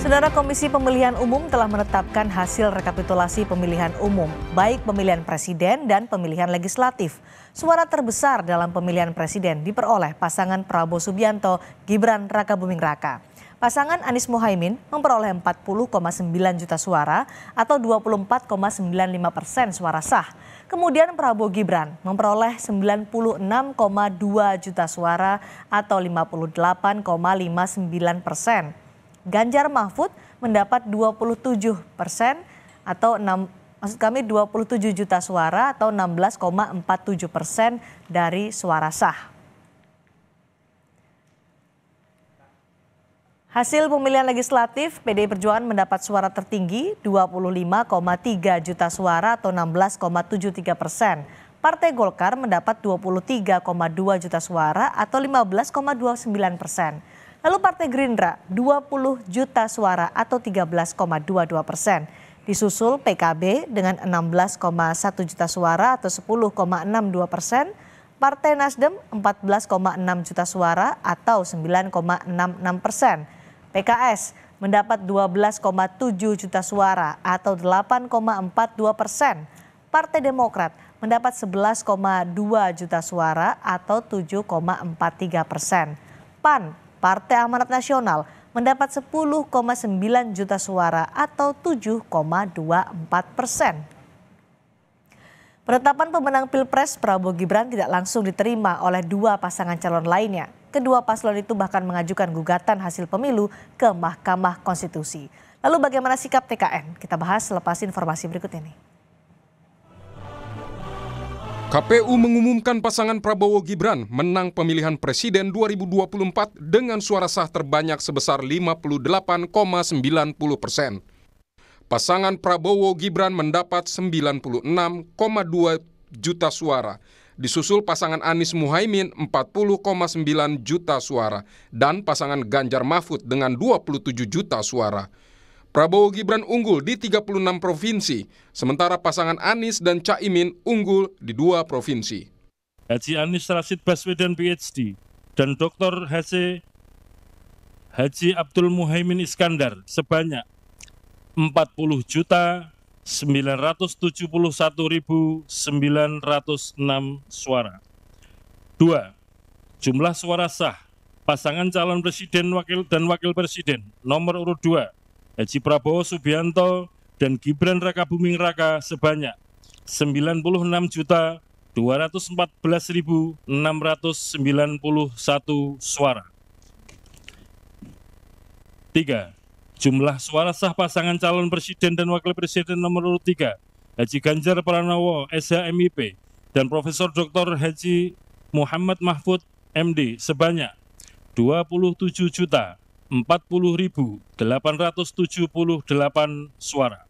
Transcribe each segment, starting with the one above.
Saudara, Komisi Pemilihan Umum telah menetapkan hasil rekapitulasi pemilihan umum, baik pemilihan presiden dan pemilihan legislatif. Suara terbesar dalam pemilihan presiden diperoleh pasangan Prabowo Subianto Gibran Rakabuming Raka. Pasangan Anies Mohaimin memperoleh 40,9 juta suara atau 24,95% suara sah. Kemudian Prabowo Gibran memperoleh 96,2 juta suara atau 58,59%. Ganjar Mahfud mendapat 27% atau 27 juta suara atau 16,47% dari suara sah. Hasil pemilihan legislatif, PDI Perjuangan mendapat suara tertinggi 25,3 juta suara atau 16,73%. Partai Golkar mendapat 23,2 juta suara atau 15,29%. Lalu Partai Gerindra 20 juta suara atau 13,22%. Disusul PKB dengan 16,1 juta suara atau 10,62%. Partai Nasdem 14,6 juta suara atau 9,66%. PKS mendapat 12,7 juta suara atau 8,42%. Partai Demokrat mendapat 11,2 juta suara atau 7,43%. PAN, Partai Amanat Nasional, mendapat 10,9 juta suara atau 7,24%. Penetapan pemenang Pilpres Prabowo Gibran tidak langsung diterima oleh dua pasangan calon lainnya. Kedua paslon itu bahkan mengajukan gugatan hasil pemilu ke Mahkamah Konstitusi. Lalu bagaimana sikap TKN? Kita bahas selepas informasi berikut ini. KPU mengumumkan pasangan Prabowo Gibran menang pemilihan presiden 2024 dengan suara sah terbanyak sebesar 58,90%. Pasangan Prabowo Gibran mendapat 96,2 juta suara, disusul pasangan Anies Mohaimin 40,9 juta suara, dan pasangan Ganjar Mahfud dengan 27 juta suara. Prabowo Gibran unggul di 36 provinsi, sementara pasangan Anies dan Caimin unggul di 2 provinsi. Haji Anies Rashid Baswedan PhD dan Dr. Haji Abdul Muhaimin Iskandar sebanyak 40.971.906 suara. 2. Jumlah suara sah pasangan calon presiden dan wakil presiden nomor urut 2 Haji Prabowo Subianto dan Gibran Rakabuming Raka sebanyak 96.214.691 suara. 3. Jumlah suara sah pasangan calon presiden dan wakil presiden nomor urut 3 Haji Ganjar Pranowo SHMIP dan Profesor Dr. Haji Muhammad Mahfud MD sebanyak 27.040.878 suara.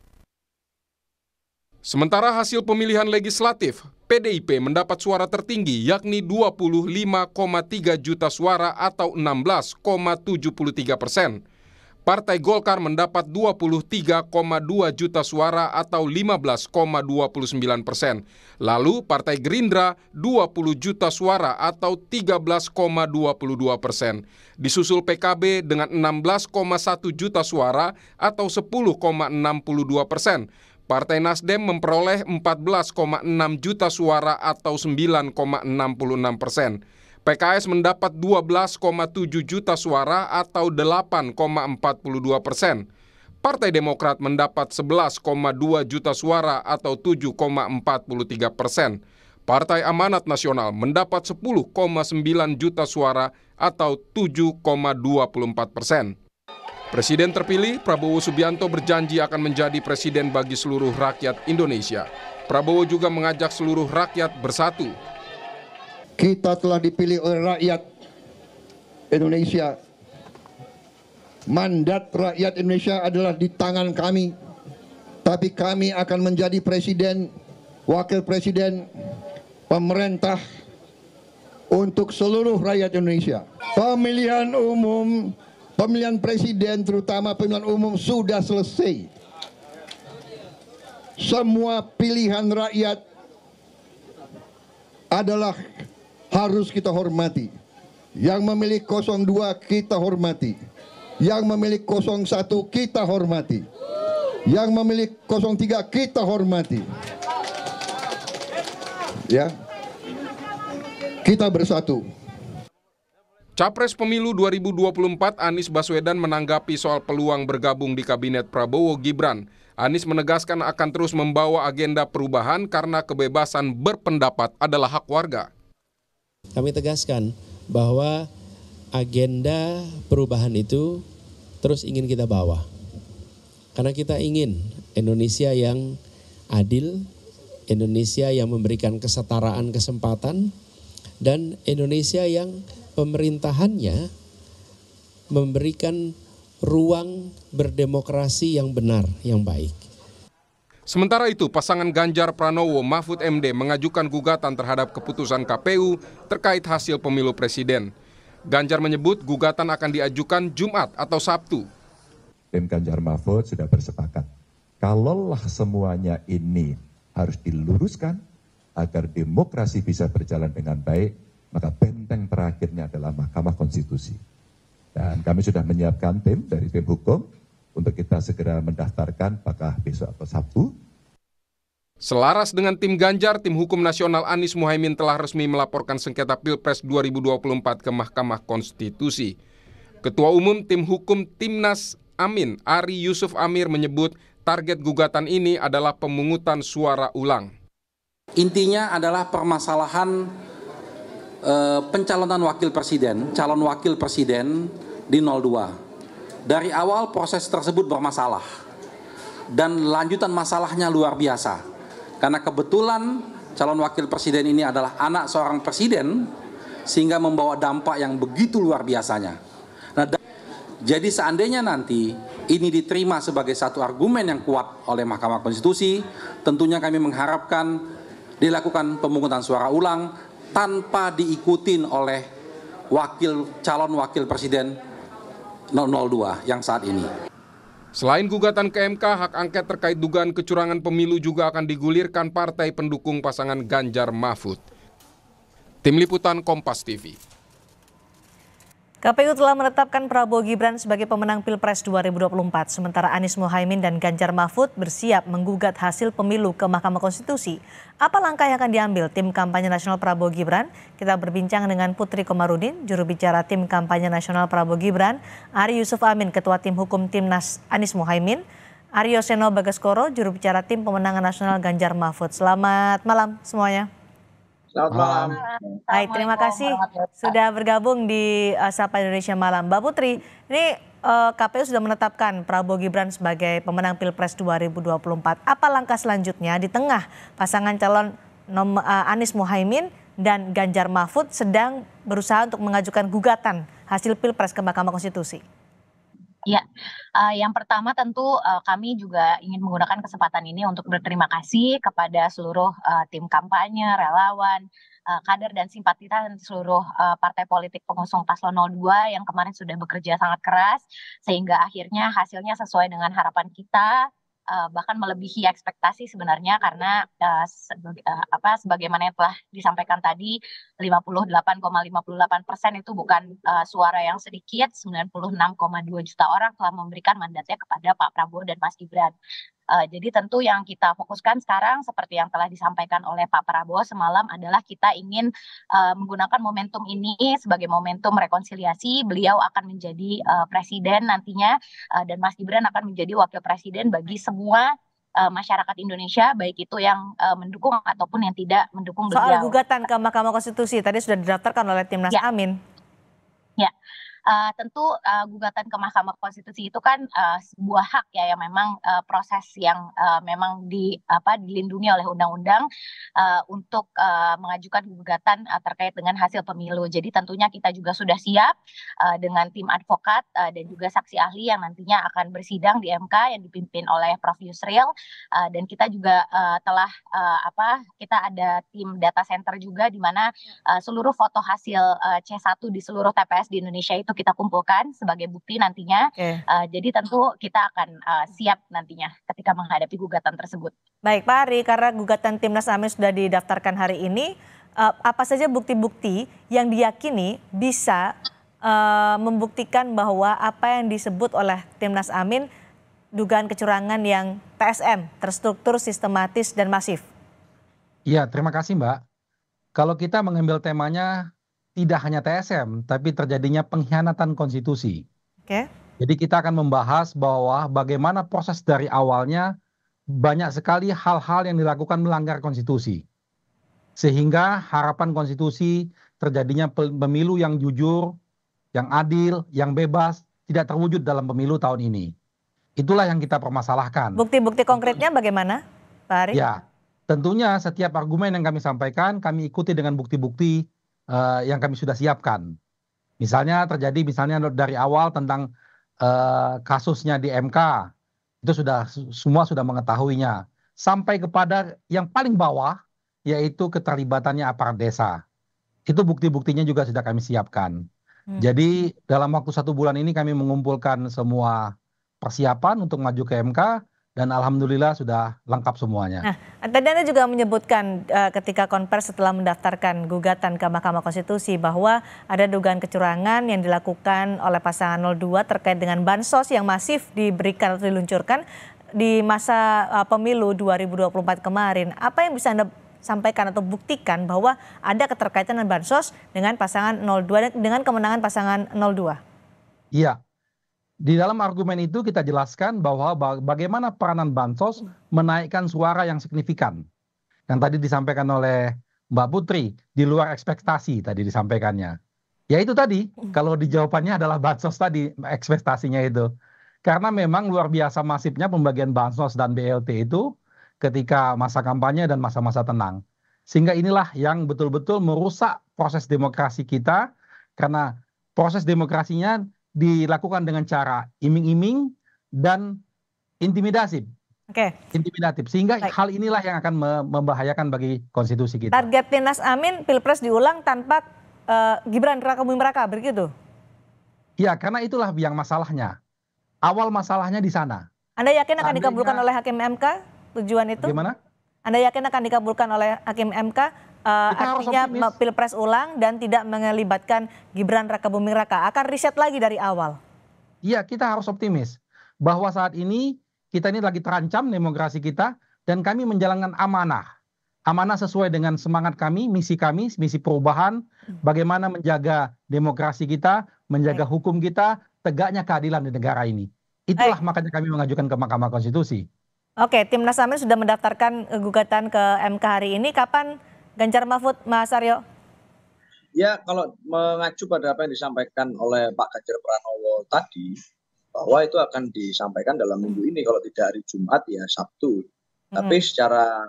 Sementara hasil pemilihan legislatif, PDIP mendapat suara tertinggi yakni 25,3 juta suara atau 16,73%. Partai Golkar mendapat 23,2 juta suara atau 15,29%. Lalu Partai Gerindra 20 juta suara atau 13,22%. Disusul PKB dengan 16,1 juta suara atau 10,62%. Partai Nasdem memperoleh 14,6 juta suara atau 9,66%. PKS mendapat 12,7 juta suara atau 8,42%. Partai Demokrat mendapat 11,2 juta suara atau 7,43%. Partai Amanat Nasional mendapat 10,9 juta suara atau 7,24%. Presiden terpilih Prabowo Subianto berjanji akan menjadi presiden bagi seluruh rakyat Indonesia. Prabowo juga mengajak seluruh rakyat bersatu. Kita telah dipilih oleh rakyat Indonesia. Mandat rakyat Indonesia adalah di tangan kami. Tapi kami akan menjadi presiden, wakil presiden, pemerintah untuk seluruh rakyat Indonesia. Pemilihan umum, pemilihan presiden terutama pemilihan umum sudah selesai. Semua pilihan rakyat adalah harus kita hormati. Yang memilih 02 kita hormati. Yang memilih 01 kita hormati. Yang memilih 03 kita hormati. Ya. Kita bersatu. Capres Pemilu 2024 Anies Baswedan menanggapi soal peluang bergabung di Kabinet Prabowo Gibran. Anies menegaskan akan terus membawa agenda perubahan karena kebebasan berpendapat adalah hak warga. Kami tegaskan bahwa agenda perubahan itu terus ingin kita bawa. Karena kita ingin Indonesia yang adil, Indonesia yang memberikan kesetaraan kesempatan, dan Indonesia yang pemerintahannya memberikan ruang berdemokrasi yang benar, yang baik. Sementara itu, pasangan Ganjar Pranowo Mahfud MD mengajukan gugatan terhadap keputusan KPU terkait hasil pemilu presiden. Ganjar menyebut gugatan akan diajukan Jumat atau Sabtu. Tim Ganjar Mahfud sudah bersepakat. Kalaulah semuanya ini harus diluruskan agar demokrasi bisa berjalan dengan baik, maka benteng terakhirnya adalah Mahkamah Konstitusi. Dan kami sudah menyiapkan tim dari tim hukum untuk kita segera mendaftarkan apakah besok atau Sabtu. Selaras dengan tim Ganjar, tim hukum nasional Anies Muhaimin telah resmi melaporkan sengketa Pilpres 2024 ke Mahkamah Konstitusi. Ketua Umum Tim Hukum Timnas Amin, Ari Yusuf Amir menyebut target gugatan ini adalah pemungutan suara ulang. Intinya adalah permasalahan pencalonan wakil presiden, calon wakil presiden di 02. Dari awal proses tersebut bermasalah dan lanjutan masalahnya luar biasa. Karena kebetulan calon wakil presiden ini adalah anak seorang presiden sehingga membawa dampak yang begitu luar biasanya. Nah, jadi seandainya nanti ini diterima sebagai satu argumen yang kuat oleh Mahkamah Konstitusi, tentunya kami mengharapkan dilakukan pemungutan suara ulang tanpa diikutin oleh calon wakil presiden 002 yang saat ini. Selain gugatan ke MK, hak angket terkait dugaan kecurangan pemilu juga akan digulirkan partai pendukung pasangan Ganjar Mahfud. Tim Liputan Kompas TV. KPU telah menetapkan Prabowo Gibran sebagai pemenang Pilpres 2024, sementara Anies Muhaimin dan Ganjar Mahfud bersiap menggugat hasil pemilu ke Mahkamah Konstitusi. Apa langkah yang akan diambil tim kampanye nasional Prabowo Gibran? Kita berbincang dengan Putri Komarudin, juru bicara tim kampanye nasional Prabowo Gibran, Ari Yusuf Amin, ketua tim hukum Timnas Anies Muhaimin, Aryo Seno Bagaskoro, juru bicara tim pemenangan nasional Ganjar Mahfud. Selamat malam semuanya. Selamat malam. Baik, terima kasih sudah bergabung di Sapa Indonesia Malam. Mbak Putri, ini KPU sudah menetapkan Prabowo Gibran sebagai pemenang Pilpres 2024. Apa langkah selanjutnya di tengah pasangan calon Anies Muhaimin dan Ganjar Mahfud sedang berusaha untuk mengajukan gugatan hasil Pilpres ke Mahkamah Konstitusi? Ya, yang pertama tentu kami juga ingin menggunakan kesempatan ini untuk berterima kasih kepada seluruh tim kampanye, relawan, kader dan simpatisan seluruh partai politik pengusung Paslon 02 yang kemarin sudah bekerja sangat keras sehingga akhirnya hasilnya sesuai dengan harapan kita. Bahkan melebihi ekspektasi sebenarnya karena sebagaimana yang telah disampaikan tadi 58,58% itu bukan suara yang sedikit, 96,2 juta orang telah memberikan mandatnya kepada Pak Prabowo dan Mas Gibran. Jadi tentu yang kita fokuskan sekarang seperti yang telah disampaikan oleh Pak Prabowo semalam adalah kita ingin menggunakan momentum ini sebagai momentum rekonsiliasi. Beliau akan menjadi presiden nantinya dan Mas Gibran akan menjadi wakil presiden bagi semua masyarakat Indonesia, baik itu yang mendukung ataupun yang tidak mendukung beliau. Soal gugatan ke Mahkamah Konstitusi tadi sudah didaftarkan oleh Timnas Amin. Ya. Tentu gugatan ke Mahkamah Konstitusi itu kan sebuah hak ya yang memang proses yang memang dilindungi oleh undang-undang untuk mengajukan gugatan terkait dengan hasil pemilu. Jadi tentunya kita juga sudah siap dengan tim advokat dan juga saksi ahli yang nantinya akan bersidang di MK yang dipimpin oleh Prof. Yusril dan kita juga telah kita ada tim data center juga di mana seluruh foto hasil C1 di seluruh TPS di Indonesia itu kita kumpulkan sebagai bukti nantinya. Jadi tentu kita akan siap nantinya ketika menghadapi gugatan tersebut. Baik Pak Ari, karena gugatan Timnas Amin sudah didaftarkan hari ini, apa saja bukti-bukti yang diyakini bisa membuktikan bahwa apa yang disebut oleh Timnas Amin dugaan kecurangan yang TSM, terstruktur, sistematis, dan masif? Iya, terima kasih Mbak. Kalau kita mengambil temanya tidak hanya TSM, tapi terjadinya pengkhianatan konstitusi. Oke. Jadi kita akan membahas bahwa bagaimana proses dari awalnya banyak sekali hal-hal yang dilakukan melanggar konstitusi. Sehingga harapan konstitusi terjadinya pemilu yang jujur, yang adil, yang bebas, tidak terwujud dalam pemilu tahun ini. Itulah yang kita permasalahkan. Bukti-bukti konkretnya bagaimana, Pak Ari? Ya, tentunya setiap argumen yang kami sampaikan, kami ikuti dengan bukti-bukti yang kami sudah siapkan. Misalnya dari awal tentang kasusnya di MK, itu semua sudah mengetahuinya. Sampai kepada yang paling bawah, yaitu keterlibatannya aparat desa. Itu bukti-buktinya juga sudah kami siapkan. Jadi dalam waktu 1 bulan ini kami mengumpulkan semua persiapan untuk maju ke MK, dan alhamdulillah sudah lengkap semuanya. Nah, tadi Anda juga menyebutkan ketika konversi setelah mendaftarkan gugatan ke Mahkamah Konstitusi bahwa ada dugaan kecurangan yang dilakukan oleh pasangan 02 terkait dengan bansos yang masif diberikan atau diluncurkan di masa pemilu 2024 kemarin. Apa yang bisa Anda sampaikan atau buktikan bahwa ada keterkaitan dengan bansos dengan pasangan 02 dengan kemenangan pasangan 02? Iya. Di dalam argumen itu kita jelaskan bahwa bagaimana peranan bansos menaikkan suara yang signifikan. Yang tadi disampaikan oleh Mbak Putri, di luar ekspektasi tadi disampaikannya. Ya itu tadi, kalau di jawabannya adalah bansos tadi, ekspektasinya itu. Karena memang luar biasa masifnya pembagian bansos dan BLT itu ketika masa kampanye dan masa-masa tenang. Sehingga inilah yang betul-betul merusak proses demokrasi kita, karena proses demokrasinya dilakukan dengan cara iming-iming dan intimidasi. Intimidatif. Sehingga hal inilah yang akan membahayakan bagi konstitusi kita. Target Timnas Amin Pilpres diulang tanpa Gibran Rakabuming Raka, begitu? Ya, karena itulah yang masalahnya. Awal masalahnya di sana. Anda yakin akan dikabulkan oleh Hakim MK tujuan itu? Gimana? Anda yakin akan dikabulkan oleh Hakim MK? Artinya Pilpres ulang dan tidak melibatkan Gibran Rakabuming Raka. Akan riset lagi dari awal. Iya, kita harus optimis bahwa saat ini kita ini lagi terancam demokrasi kita, dan kami menjalankan amanah. Amanah sesuai dengan semangat kami, misi perubahan, bagaimana menjaga demokrasi kita, menjaga hukum kita, tegaknya keadilan di negara ini. Itulah makanya kami mengajukan ke Mahkamah Konstitusi. Oke, Timnas Amin sudah mendaftarkan gugatan ke MK hari ini. Kapan Ganjar Mahfud, Mas Aryo? Ya, kalau mengacu pada apa yang disampaikan oleh Pak Ganjar Pranowo tadi, bahwa itu akan disampaikan dalam minggu ini, kalau tidak hari Jumat ya Sabtu. Tapi secara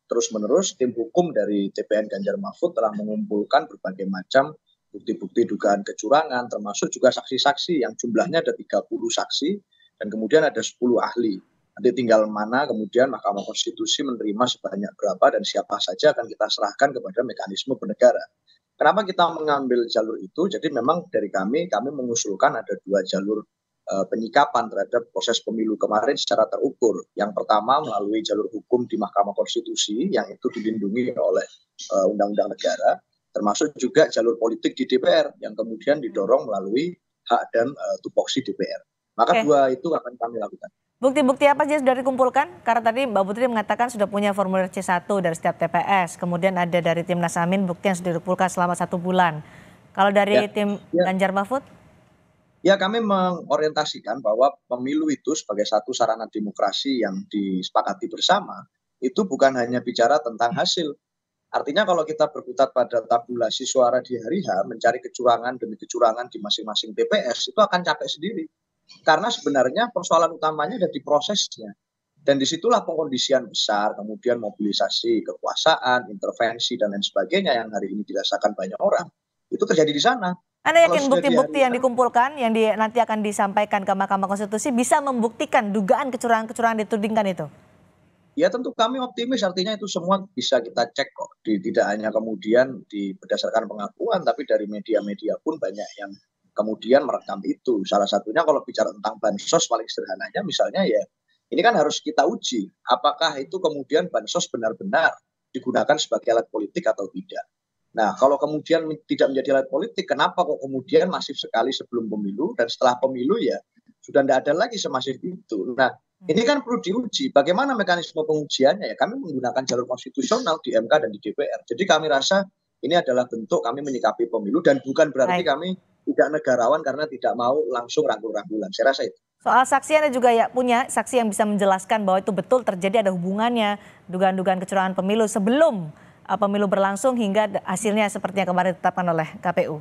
terus-menerus tim hukum dari TPN Ganjar Mahfud telah mengumpulkan berbagai macam bukti-bukti dugaan kecurangan, termasuk juga saksi-saksi yang jumlahnya ada 30 saksi dan kemudian ada 10 ahli. Nanti tinggal mana kemudian Mahkamah Konstitusi menerima sebanyak berapa dan siapa saja akan kita serahkan kepada mekanisme bernegara. Kenapa kita mengambil jalur itu? Jadi memang dari kami mengusulkan ada 2 jalur penyikapan terhadap proses pemilu kemarin secara terukur. Yang pertama melalui jalur hukum di Mahkamah Konstitusi yang itu dilindungi oleh undang-undang negara, termasuk juga jalur politik di DPR yang kemudian didorong melalui hak dan tupoksi DPR. Maka 2 itu akan kami lakukan. Bukti-bukti apa sih sudah dikumpulkan? Karena tadi Mbak Putri mengatakan sudah punya formulir C1 dari setiap TPS. Kemudian ada dari Timnas Amin bukti yang sudah dikumpulkan selama 1 bulan. Kalau dari tim Ganjar Mahfud? Ya, kami mengorientasikan bahwa pemilu itu sebagai satu sarana demokrasi yang disepakati bersama, itu bukan hanya bicara tentang hasil. Artinya kalau kita berkutat pada tabulasi suara di hari H, mencari kecurangan demi kecurangan di masing-masing TPS, itu akan capek sendiri. Karena sebenarnya persoalan utamanya ada di prosesnya. Dan disitulah pengkondisian besar, kemudian mobilisasi kekuasaan, intervensi, dan lain sebagainya yang hari ini dirasakan banyak orang. Itu terjadi di sana. Anda yakin bukti-bukti yang dikumpulkan, yang nanti akan disampaikan ke Mahkamah Konstitusi bisa membuktikan dugaan kecurangan-kecurangan ditudingkan itu? Ya tentu kami optimis, artinya itu semua bisa kita cek kok. Tidak hanya kemudian berdasarkan pengakuan, tapi dari media-media pun banyak yang kemudian merekam itu. Salah satunya kalau bicara tentang bansos paling sederhananya misalnya ya, ini kan harus kita uji. Apakah itu kemudian bansos benar-benar digunakan sebagai alat politik atau tidak. Nah, kalau kemudian tidak menjadi alat politik, kenapa kok kemudian masif sekali sebelum pemilu dan setelah pemilu ya sudah tidak ada lagi semasif itu. Nah, ini kan perlu diuji. Bagaimana mekanisme pengujiannya ya? Kami menggunakan jalur konstitusional di MK dan di DPR. Jadi kami rasa ini adalah bentuk kami menyikapi pemilu dan bukan berarti kami tidak negarawan karena tidak mau langsung rangkul-rangkulan. Saya rasa itu. Soal saksi Anda juga ya punya saksi yang bisa menjelaskan bahwa itu betul terjadi, ada hubungannya dugaan-dugaan kecurangan pemilu sebelum pemilu berlangsung hingga hasilnya seperti yang kemarin ditetapkan oleh KPU.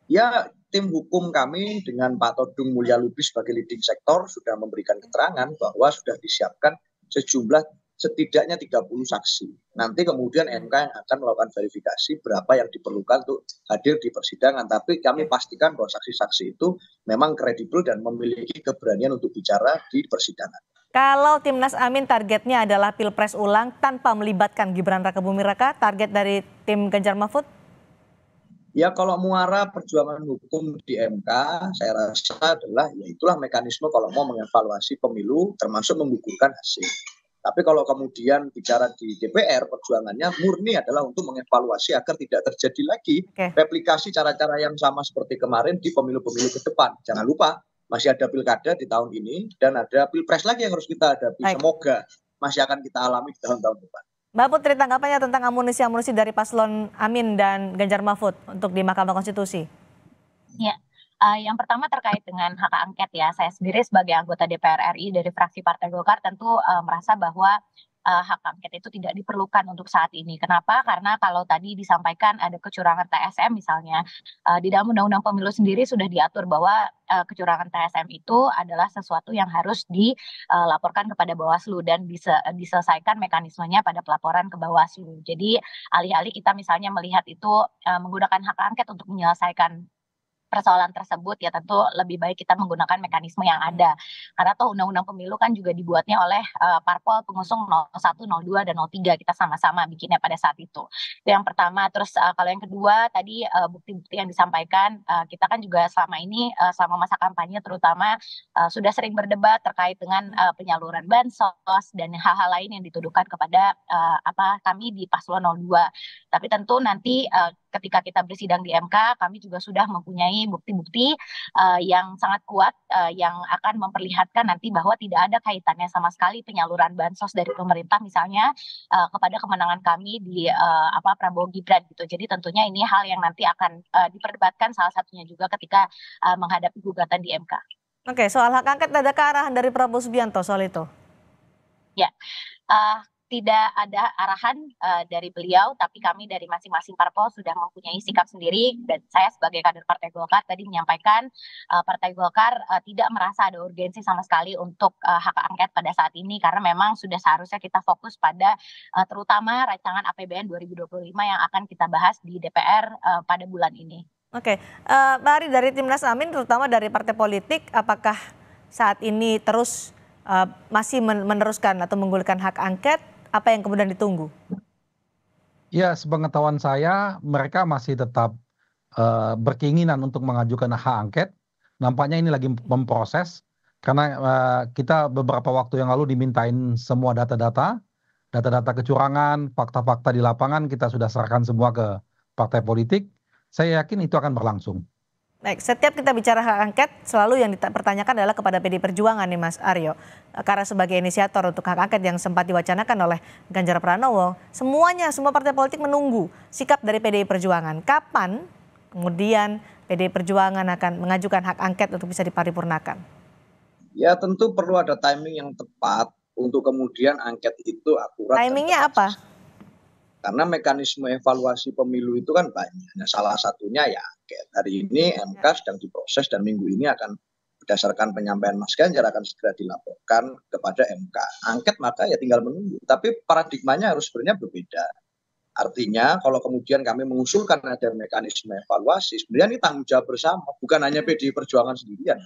Ya, tim hukum kami dengan Pak Todung Mulya Lubis sebagai leading sektor sudah memberikan keterangan bahwa sudah disiapkan sejumlah setidaknya 30 saksi. Nanti kemudian MK yang akan melakukan verifikasi berapa yang diperlukan untuk hadir di persidangan. Tapi kami pastikan bahwa saksi-saksi itu memang kredibel dan memiliki keberanian untuk bicara di persidangan. Kalau Timnas Amin targetnya adalah Pilpres ulang tanpa melibatkan Gibran Rakabuming Raka, target dari tim Ganjar Mahfud? Ya kalau muara perjuangan hukum di MK saya rasa adalah ya itulah mekanisme kalau mau mengevaluasi pemilu termasuk menggugurkan hasil. Tapi kalau kemudian bicara di DPR perjuangannya murni adalah untuk mengevaluasi agar tidak terjadi lagi replikasi cara-cara yang sama seperti kemarin di pemilu-pemilu ke depan. Jangan lupa masih ada pilkada di tahun ini dan ada pilpres lagi yang harus kita hadapi. Semoga masih akan kita alami di tahun-tahun depan. Mbak Putri, tanggapannya tentang amunisi-amunisi dari paslon Amin dan Ganjar Mahfud untuk di Mahkamah Konstitusi? Ya, yang pertama terkait dengan hak angket ya. Saya sendiri sebagai anggota DPR RI dari fraksi Partai Golkar tentu merasa bahwa hak angket itu tidak diperlukan untuk saat ini. Kenapa? Karena kalau tadi disampaikan ada kecurangan TSM misalnya, di dalam Undang-Undang Pemilu sendiri sudah diatur bahwa kecurangan TSM itu adalah sesuatu yang harus dilaporkan kepada Bawaslu dan diselesaikan mekanismenya pada pelaporan ke Bawaslu. Jadi alih-alih kita misalnya melihat itu menggunakan hak angket untuk menyelesaikan persoalan tersebut ya tentu lebih baik kita menggunakan mekanisme yang ada. Karena toh undang-undang pemilu kan juga dibuatnya oleh parpol pengusung 01, 02, dan 03. Kita sama-sama bikinnya pada saat itu. Itu yang pertama. Terus kalau yang kedua tadi bukti-bukti yang disampaikan kita kan juga selama ini selama masa kampanye terutama sudah sering berdebat terkait dengan penyaluran bansos dan hal-hal lain yang dituduhkan kepada kami di paslon 02. Tapi tentu nanti ketika kita bersidang di MK, kami juga sudah mempunyai bukti-bukti yang sangat kuat yang akan memperlihatkan nanti bahwa tidak ada kaitannya sama sekali penyaluran bansos dari pemerintah misalnya kepada kemenangan kami di Prabowo Gibran gitu. Jadi tentunya ini hal yang nanti akan diperdebatkan salah satunya juga ketika menghadapi gugatan di MK. Oke, soal hak angket ada arahan dari Prabowo Subianto soal itu? Ya. Tidak ada arahan dari beliau, tapi kami dari masing-masing parpol sudah mempunyai sikap sendiri dan saya sebagai kader Partai Golkar tadi menyampaikan Partai Golkar tidak merasa ada urgensi sama sekali untuk hak angket pada saat ini karena memang sudah seharusnya kita fokus pada terutama rancangan APBN 2025 yang akan kita bahas di DPR pada bulan ini. Oke, Mbak Ari dari Timnas Amin terutama dari partai politik apakah saat ini terus masih meneruskan atau menggulirkan hak angket? Apa yang kemudian ditunggu? Ya, sepengetahuan saya mereka masih tetap berkeinginan untuk mengajukan hak angket. Nampaknya ini lagi memproses karena kita beberapa waktu yang lalu dimintain semua data-data kecurangan, fakta-fakta di lapangan kita sudah serahkan semua ke partai politik. Saya yakin itu akan berlangsung. Baik, setiap kita bicara hak angket selalu yang dipertanyakan adalah kepada PDI Perjuangan nih Mas Aryo. Karena sebagai inisiator untuk hak angket yang sempat diwacanakan oleh Ganjar Pranowo, semua partai politik menunggu sikap dari PDI Perjuangan. Kapan kemudian PDI Perjuangan akan mengajukan hak angket untuk bisa diparipurnakan? Ya tentu perlu ada timing yang tepat untuk kemudian angket itu akurat. Timingnya apa? Karena mekanisme evaluasi pemilu itu kan banyak. Nah, salah satunya ya hari ini MK sedang diproses dan minggu ini akan berdasarkan penyampaian Mas Ganjar akan segera dilaporkan kepada MK. Angket maka ya tinggal menunggu. Tapi paradigmanya harus sebenarnya berbeda. Artinya kalau kemudian kami mengusulkan ada mekanisme evaluasi, sebenarnya ini tanggung jawab bersama, bukan hanya PDI Perjuangan sendirian.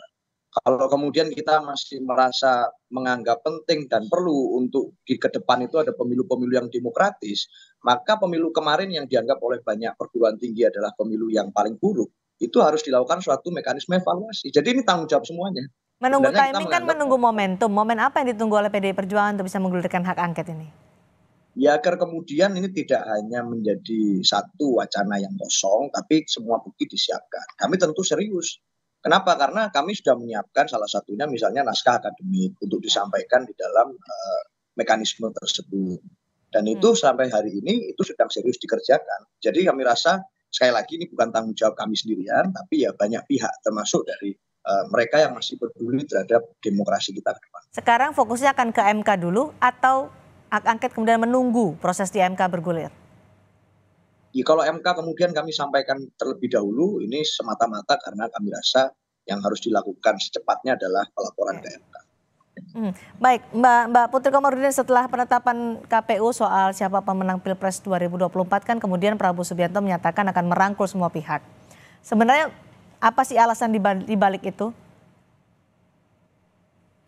Kalau kemudian kita masih merasa menganggap penting dan perlu untuk di ke depan itu ada pemilu-pemilu yang demokratis, maka pemilu kemarin yang dianggap oleh banyak perguruan tinggi adalah pemilu yang paling buruk, itu harus dilakukan suatu mekanisme evaluasi. Jadi ini tanggung jawab semuanya. Menunggu timing kan menunggu momentum. Momen apa yang ditunggu oleh PDI Perjuangan untuk bisa menggulirkan hak angket ini? Ya agar kemudian ini tidak hanya menjadi satu wacana yang kosong, tapi semua bukti disiapkan. Kami tentu serius. Kenapa? Karena kami sudah menyiapkan salah satunya misalnya naskah akademik untuk disampaikan di dalam mekanisme tersebut. Dan itu sampai hari ini itu sedang serius dikerjakan. Jadi kami rasa sekali lagi ini bukan tanggung jawab kami sendirian, tapi ya banyak pihak termasuk dari mereka yang masih peduli terhadap demokrasi kita ke depan. Sekarang fokusnya akan ke MK dulu atau hak angket kemudian menunggu proses di MK bergulir? Ya, kalau MK kemudian kami sampaikan terlebih dahulu, ini semata-mata karena kami rasa yang harus dilakukan secepatnya adalah pelaporan ke MK. Baik, Mbak Putri Komarudin, setelah penetapan KPU soal siapa pemenang Pilpres 2024 kan kemudian Prabowo Subianto menyatakan akan merangkul semua pihak. Sebenarnya apa sih alasan dibalik itu?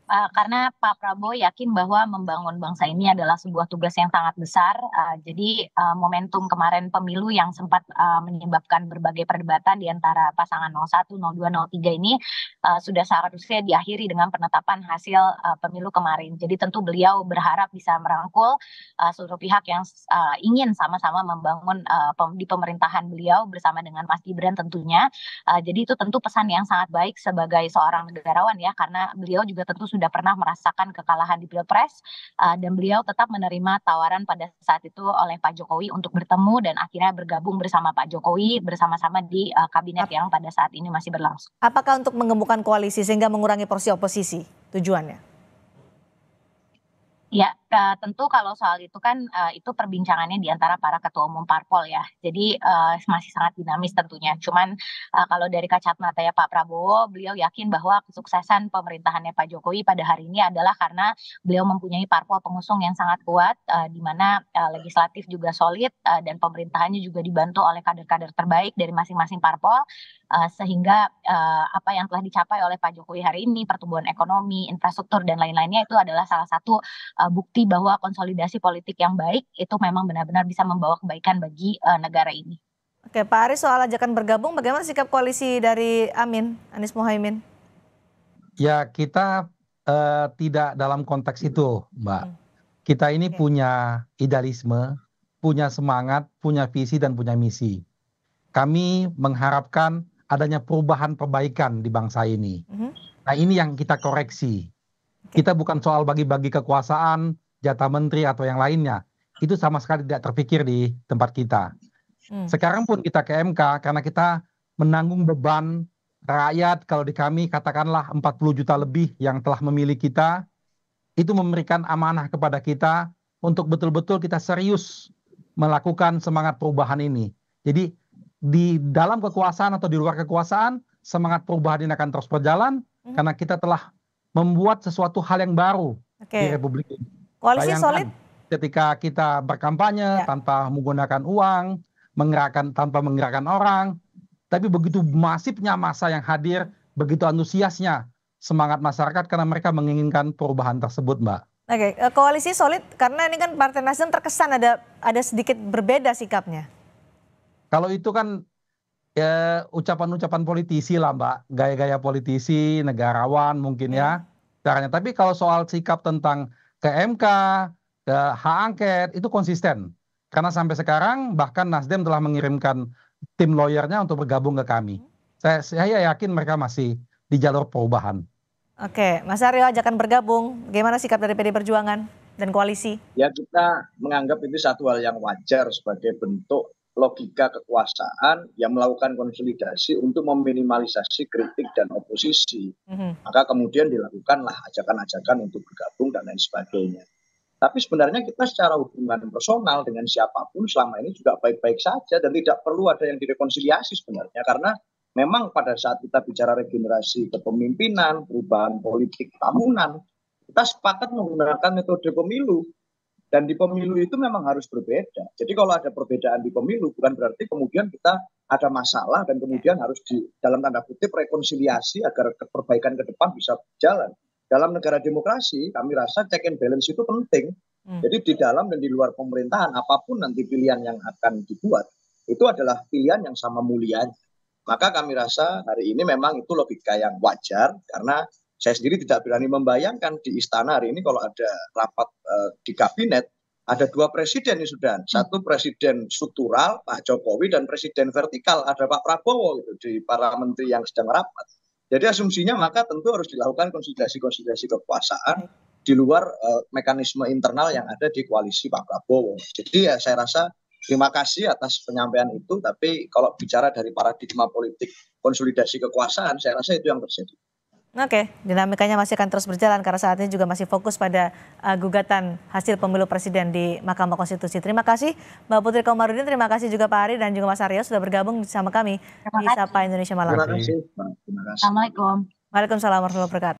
Karena Pak Prabowo yakin bahwa membangun bangsa ini adalah sebuah tugas yang sangat besar. Jadi momentum kemarin pemilu yang sempat menyebabkan berbagai perdebatan di antara pasangan 01, 02, 03 ini sudah seharusnya diakhiri dengan penetapan hasil pemilu kemarin. Jadi tentu beliau berharap bisa merangkul seluruh pihak yang ingin sama-sama membangun di pemerintahan beliau bersama dengan Mas Gibran tentunya. Jadi itu tentu pesan yang sangat baik sebagai seorang negarawan ya, karena beliau juga tentu sudah pernah merasakan kekalahan di Pilpres dan beliau tetap menerima tawaran pada saat itu oleh Pak Jokowi untuk bertemu dan akhirnya bergabung bersama Pak Jokowi bersama-sama di kabinet yang pada saat ini masih berlangsung. Apakah untuk menggemukkan koalisi sehingga mengurangi porsi oposisi tujuannya? Ya, tentu kalau soal itu kan itu perbincangannya di antara para ketua umum parpol ya. Jadi masih sangat dinamis tentunya. Cuman kalau dari kacamata ya Pak Prabowo, beliau yakin bahwa kesuksesan pemerintahannya Pak Jokowi pada hari ini adalah karena beliau mempunyai parpol pengusung yang sangat kuat, di mana legislatif juga solid dan pemerintahannya juga dibantu oleh kader-kader terbaik dari masing-masing parpol. Sehingga apa yang telah dicapai oleh Pak Jokowi hari ini, pertumbuhan ekonomi, infrastruktur dan lain-lainnya itu adalah salah satu bukti bahwa konsolidasi politik yang baik itu memang benar-benar bisa membawa kebaikan bagi negara ini. Oke, Pak Aris, soal ajakan bergabung, bagaimana sikap koalisi dari Anies Mohaimin? Ya, kita tidak dalam konteks itu, Mbak. Kita ini punya idealisme, punya semangat, punya visi dan punya misi. Kami mengharapkan adanya perubahan perbaikan di bangsa ini. Nah, ini yang kita koreksi. Kita bukan soal bagi-bagi kekuasaan, jatah menteri atau yang lainnya. Itu sama sekali tidak terpikir di tempat kita. Sekarang pun kita ke MK karena kita menanggung beban rakyat. Kalau di kami katakanlah 40 juta lebih yang telah memilih kita. Itu memberikan amanah kepada kita untuk betul-betul kita serius melakukan semangat perubahan ini. Jadi di dalam kekuasaan atau di luar kekuasaan, semangat perubahan ini akan terus berjalan karena kita telah membuat sesuatu hal yang baru di Republik ini. Koalisi Bayangkan, solid ketika kita berkampanye tanpa menggunakan uang, tanpa menggerakkan orang, tapi begitu masifnya massa yang hadir, begitu antusiasnya semangat masyarakat karena mereka menginginkan perubahan tersebut, Mbak. Oke, koalisi solid karena ini kan Partai Nasdem terkesan ada sedikit berbeda sikapnya. Kalau itu kan ya ucapan-ucapan politisi lah, Mbak, gaya-gaya politisi, negarawan mungkin ya caranya. Tapi kalau soal sikap tentang ke MK, ke hak angket itu konsisten. Karena sampai sekarang bahkan Nasdem telah mengirimkan tim lawyernya untuk bergabung ke kami. Saya yakin mereka masih di jalur perubahan. Oke, Mas Aryo ajakan bergabung. Bagaimana sikap dari PD Perjuangan dan koalisi? Ya kita menganggap itu satu hal yang wajar sebagai bentuk logika kekuasaan yang melakukan konsolidasi untuk meminimalisasi kritik dan oposisi. Maka kemudian dilakukanlah ajakan-ajakan untuk bergabung dan lain sebagainya. Tapi sebenarnya kita secara hubungan personal dengan siapapun selama ini juga baik-baik saja dan tidak perlu ada yang direkonsiliasi sebenarnya. Karena memang pada saat kita bicara regenerasi kepemimpinan, perubahan politik tahunan, kita sepakat menggunakan metode pemilu. Dan di pemilu itu memang harus berbeda. Jadi kalau ada perbedaan di pemilu bukan berarti kemudian kita ada masalah dan kemudian harus dalam tanda kutip rekonsiliasi agar perbaikan ke depan bisa berjalan. Dalam negara demokrasi kami rasa check and balance itu penting. Jadi di dalam dan di luar pemerintahan apapun nanti pilihan yang akan dibuat itu adalah pilihan yang sama mulianya. Maka kami rasa hari ini memang itu logika yang wajar karena saya sendiri tidak berani membayangkan di istana hari ini kalau ada rapat di kabinet, ada 2 presiden nih sudah. Satu presiden struktural Pak Jokowi dan presiden vertikal ada Pak Prabowo gitu, di para menteri yang sedang rapat. Jadi asumsinya maka tentu harus dilakukan konsolidasi kekuasaan di luar mekanisme internal yang ada di koalisi Pak Prabowo. Jadi ya saya rasa terima kasih atas penyampaian itu, tapi kalau bicara dari paradigma politik konsolidasi kekuasaan, saya rasa itu yang terjadi. Oke, dinamikanya masih akan terus berjalan karena saat ini juga masih fokus pada gugatan hasil pemilu presiden di Mahkamah Konstitusi. Terima kasih Mbak Putri Komarudin, terima kasih juga Pak Ari dan juga Mas Aryo sudah bergabung bersama kami di Sapa Indonesia Malam. Terima kasih. Assalamualaikum. Waalaikumsalam warahmatullahi wabarakatuh.